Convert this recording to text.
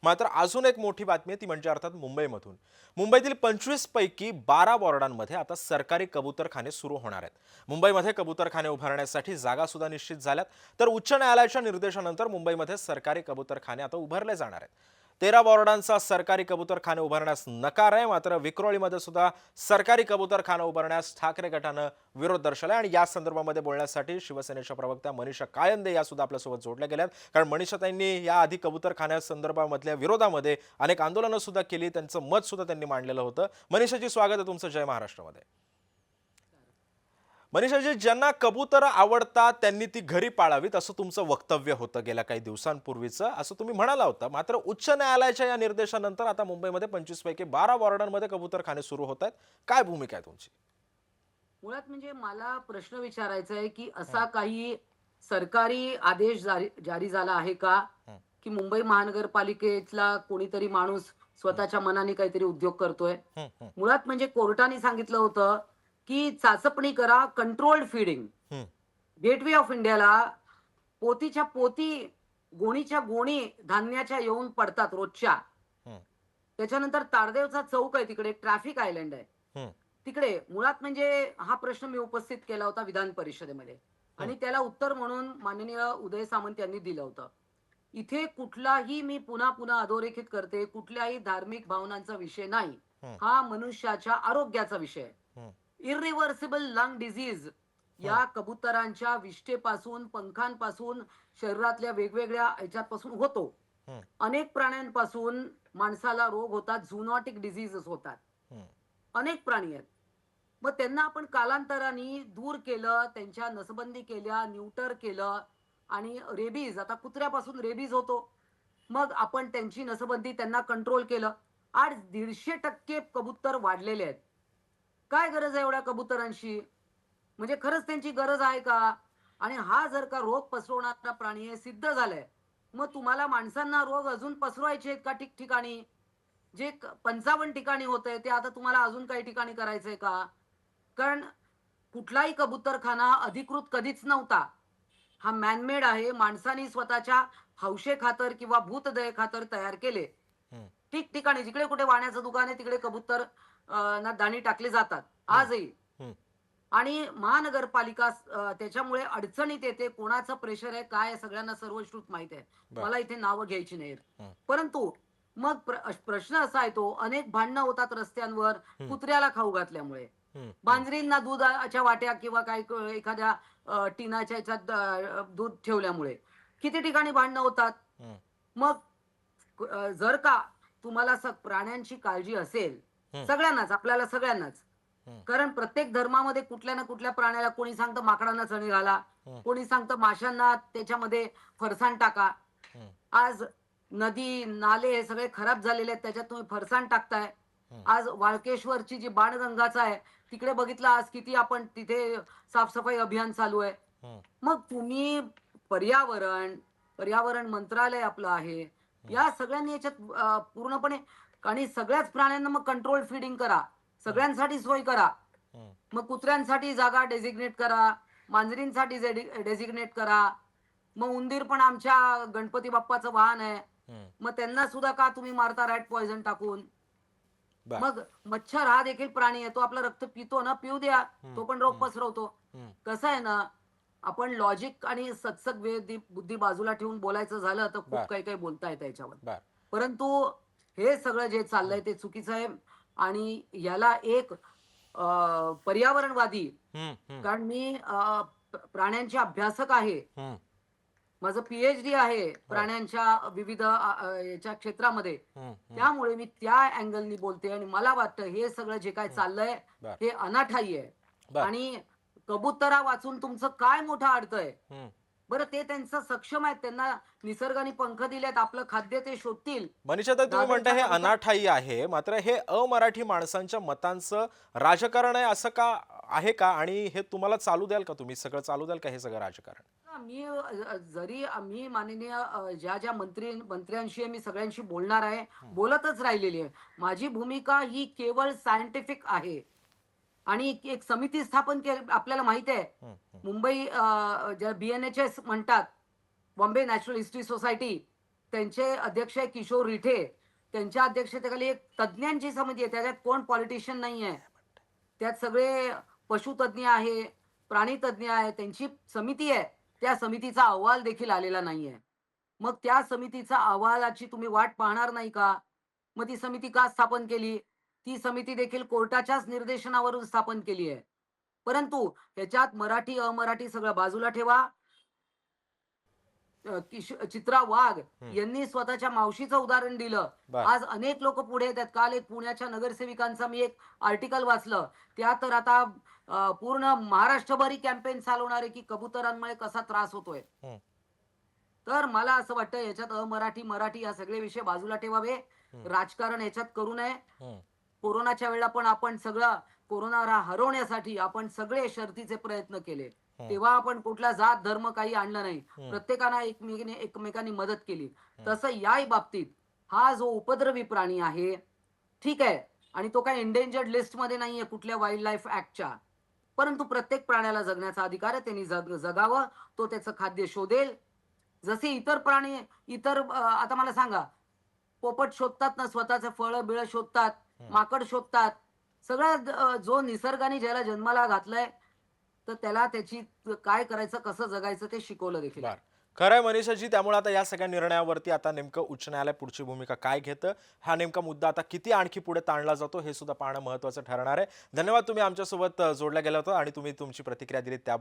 मात्र अजून एक मोठी बातमी आहे ती म्हणजे अर्थात मुंबईमधून. मुंबईतील 25 पैकी 12 वॉर्डांमध्ये आता सरकारी कबूतरखाने सुरू होणार आहेत. मुंबईमध्ये कबूतरखाने उभारण्यासाठी जागा सुद्धा निश्चित झाल्यात. तर उच्च न्यायालयाच्या निर्देशानंतर मुंबईमध्ये सरकारी कबूतरखाने आता उभारले जाणार आहेत. 13 वॉर्डांचा सरकारी कबूतरखाने उभारण्यास नकार आहे. मात्र विक्रोळीमध्ये सुद्धा सरकारी कबूतरखाना उभारण्यास ठाकरे गटानं विरोध दर्शवला आणि या संदर्भामध्ये बोलण्यासाठी शिवसेनेच्या प्रवक्त्या मनीषा कायंदे या सुद्धा आपल्यासोबत जोडल्या गेल्यात. कारण मनीषाताईंनी या आधी कबूतरखान्यासंदर्भामधल्या विरोधामध्ये अनेक आंदोलनं सुद्धा केली, त्यांचं मत सुद्धा त्यांनी मांडलेलं होतं. मनीषाजी, स्वागत आहे तुमचं जय महाराष्ट्रामध्ये. मनीषाजी, ज्यांना कबूतर आवडतात त्यांनी ती घरी पाळावीत असं तुमचं वक्तव्य होतं गेल्या काही दिवसांपूर्वीचं, असं तुम्ही म्हणाला होता. मात्र उच्च न्यायालयाच्या या निर्देशानंतर आता मुंबईमध्ये 25 पैकी 12 वॉर्डांमध्ये कबूतरखाने सुरू होत आहेत. काय भूमिका आहे तुमची? मुळात म्हणजे मला प्रश्न विचारायचा आहे, की असा काही सरकारी आदेश जारी झाला आहे का? हं, की मुंबई महानगरपालिकेतला कोणीतरी माणूस हं, स्वतःच्या मनाने काहीतरी उद्योग करतोय? हं, हं, मुळात म्हणजे कोर्टाने सांगितलं होतं, की चाचपणी करा, कंट्रोल्ड फीडिंग. हं, गेटवे ऑफ इंडियाला पोतीच्या पोती, गोणीच्या गोणी धान्याच्या येऊन पडतात रोजच्या. हं, त्याच्यानंतर ताडदेवचा चौक आहे, तिकडे ट्रॅफिक आयलंड आहे. हं, तिकडे मुळात म्हणजे हा प्रश्न मी उपस्थित केला होता विधान परिषदेमध्ये हं, आणि त्याला उत्तर म्हणून माननीय उदय सामंत यांनी दिलं होतं. इथे कुठलाही, मी पुन्हा पुन्हा अधोरेखित करते, कुठल्याही धार्मिक भावनांचा विषय नाही. हं, हा मनुष्याच्या आरोग्याचा विषय आहे. हं, इरिव्हर्सिबल लंग डिझीज हं, या कबुतरांच्या विष्ठेपासून, पंखांपासून, शरीरातल्या वेगवेगळ्या ह्याच्यापासून होतो. हं, अनेक प्राण्यांपासून माणसाला रोग होतात, झूनॉटिक डिझीजेस होतात. हं, अनेक प्राणी आहेत. मग त्यांना आपण कालांतराने दूर केलं, त्यांच्या नसबंदी केल्या, न्यूटर केलं आणि रेबीज, आता कुत्र्यापासून रेबीज होतो. मग आपण त्यांची नसबंदी, त्यांना कंट्रोल केलं. आज 150% कबूतर वाढलेले आहेत. काय गरज आहे एवढ्या कबुतरांची? म्हणजे खरंच त्यांची गरज आहे का? आणि हा जर का रोग पसरवणारा प्राणी आहे, सिद्ध झालंय, मग तुम्हाला माणसांना रोग अजून पसरवायचे आहेत का ठिकठिकाणी? जे 55 ठिकाणी होतंय, ते आता तुम्हाला अजून काही ठिकाणी करायचंय का? कारण कुठलाही कबूतरखाना अधिकृत कधीच नव्हता. हा मॅनमेड आहे. माणसाने स्वतःच्या हौशेखातर किंवा भूतदयेखातर तयार केले. हं, ठिकठिकाणी जिकडे कुठे वाण्याचं दुकान आहे, तिकडे कबूतर ना दाणी टाकली जातात हं, आजही. हं. आणि महानगरपालिका त्याच्यामुळे अडचणीत येते. कोणाचं प्रेशर आहे, काय आहे, सगळ्यांना सर्वश्रुत माहीत आहे. बरं. मला इथे नावं घ्यायची नाहीत. हं, परंतु मग प्रश्न असा येतो, अनेक भांडणं होतात रस्त्यांवर हं, कुत्र्याला खाऊ घातल्यामुळे. हं, हं, मांजरींना दुधाच्या वाट्या किंवा काही एखाद्या टिनाच्या ह्याच्यात दूध ठेवल्यामुळे. किती ठिकाणी भांडणं होतात. हं, मग जर का तुम्हाला प्राण्यांची काळजी असेल, हं, सगळ्यांनाच, आपल्याला सगळ्यांनाच. हं, कारण प्रत्येक धर्मामध्ये कुठल्या ना कुठल्या प्राण्याला, कोणी सांगतं माकडांना चणी घाला, हं, कोणी सांगतं माशांना त्याच्यामध्ये फरसाण टाका. हं, आज नदी, नाले हे सगळे खराब झालेले आहेत, त्याच्यात तुम्ही फरसाण टाकताय. हं, आज वाळकेश्वरची जी बाणगंगाचा आहे, तिकडे बघितलं आज किती आपण तिथे साफसफाई अभियान चालू आहे. हं, मग तुम्ही पर्यावरण, पर्यावरण मंत्रालय आपलं आहे. हं, या सगळ्यांनी याच्यात पूर्णपणे, आणि सगळ्याच प्राण्यांना मग कंट्रोल फीडिंग करा. हं, सगळ्यांसाठी सोय करा. हं. मग कुत्र्यांसाठी जागा डेझिग्नेट करा, मांजरींसाठी डेझिग्नेट करा. मग उंदीर पण आमच्या गणपती बाप्पाचं वाहन आहे. हं. मग त्यांना सुद्धा का तुम्ही मारता रॅट पॉइझन टाकून? बरं. मग मच्छर हा देखील प्राणी आहे. तो आपलं रक्त पितो ना, पिऊ द्या. हं, तो पण रोग हं, पसरवतो. हं. कसं आहे ना, आपण लॉजिक आणि सत्सग बुद्धी बाजूला ठेवून बोलायचं झालं, तर खूप बरं, काही काही बोलता येतं याच्यावर. बरं. परंतु हे सगळं जे हं, चाललंय ते चुकीचं आहे. आणि याला एक पर्यावरणवादी, हं, हं, कारण मी प्राण्यांचे अभ्यासक आहे. हं. माझं पी-एच-डी आहे हो. प्राण्यांच्या विविध याच्या क्षेत्रामध्ये. हं, हं, त्यामुळे मी त्या अँगलनी बोलते आणि मला वाटतं हे सगळं जे काही हं. चाललंय, बरं, हे अनाठायी आहे. बरं. आणि कबुतरा वाचून तुमचं काय मोठं अडतंय? हं. बरं, ते त्यांचं सक्षम आहेत. त्यांना निसर्गाने पंख दिलेत. आपलं खाद्य ते शोधतील. मनीषाताई, तुम्ही म्हणता दादरचा हे कबूतर, अनाठायी आहे, मात्र हे अमराठी माणसांच्या मतांचं राजकारण आहे असं का आहे का? आणि हे तुम्हाला चालू द्याल का, तुम्ही सगळं चालू द्याल का हे सगळं राजकारण? मी जरी मी माननीय ज्या मंत्र्यांशी आहे, मी सगळ्यांशी बोलणार आहे, हं, बोलतच राहिलेली आहे. माझी भूमिका ही केवळ सायंटिफिक आहे. आणि एक समिती स्थापन केली, आपल्याला माहिती आहे. हं, हं, मुंबई ज्या BNHS म्हणतात, बॉम्बे नॅचरल हिस्ट्री सोसायटी, त्यांचे अध्यक्ष आहे किशोर रिठे. त्यांच्या अध्यक्षतेखाली एक तज्ञांची समिती आहे. त्याच्यात कोण पॉलिटिशियन नाही आहे. त्यात सगळे पशुतज्ञ आहे, प्राणीतज्ञ आहे. त्यांची समिती आहे. त्या समितीचा अहवाल देखील आलेला नाहीये. मग त्या समितीचा अहवालाची तुम्ही वाट पाहणार नाही का? मग ती समिती का स्थापन केली? ती समिती देखील कोर्टाच्याच निर्देशनावरून स्थापन केली आहे. परंतु ह्याच्यात मराठी, अमराठी सगळं बाजूला ठेवा. चित्रा वाघ यांनी स्वतःच्या मावशीचं उदाहरण दिलं. बर. आज अनेक लोक पुढे येतात. काल एक पुण्याच्या नगरसेविकांचा मी एक आर्टिकल वाचलं. त्या तर आता पूर्ण महाराष्ट्रभर ही कॅम्पेन चालवणार आहे की कबुतरांमुळे कसा त्रास होतोय. हं, तर मला असं वाटतं याच्यात अमराठी, मराठी या सगळे विषय बाजूला ठेवावे. राजकारण याच्यात करू नये. हं, कोरोनाच्या वेळेला पण आपण सगळं कोरोना हरवण्यासाठी आपण सगळे शर्थीचे प्रयत्न केले. तेव्हा आपण कुठला जात धर्म काही आणलं नाही. प्रत्येकानं एकमेकांनी मदत केली. तसं याही बाबतीत हा जो उपद्रवी प्राणी आहे, ठीक आहे, आणि तो काही एंडेंजर्ड लिस्ट मध्ये नाहीये कुठल्या वाईल्ड लाईफ ऍक्टच्या. परंतु प्रत्येक प्राण्याला जगण्याचा अधिकार आहे. त्यांनी जगावं. तो त्याचं खाद्य शोधेल. जसे इतर प्राणी आता मला सांगा, पोपट शोधतात ना, स्वतःचे फळं बिळं शोधतात, माकड शोधतात. सगळं जो निसर्गाने ज्याला जन्माला घातलंय, तर त्याला त्याची काय करायचं, कसं जगायचं ते शिकवलं देखील आहे. बर. खरंय मनीषाजी, त्यामुळे आता या सगळ्या निर्णयावरती आता नेमकं उच्च न्यायालय पुढची भूमिका काय घेतं, हा नेमका मुद्दा आता किती आणखी पुढे ताणला जातो हे सुद्धा पाहणं महत्त्वाचं ठरणार आहे. धन्यवाद, तुम्ही आमच्यासोबत जोडल्या गेला होता आणि तुम्ही तुमची प्रतिक्रिया दिलीत त्याबद्दल.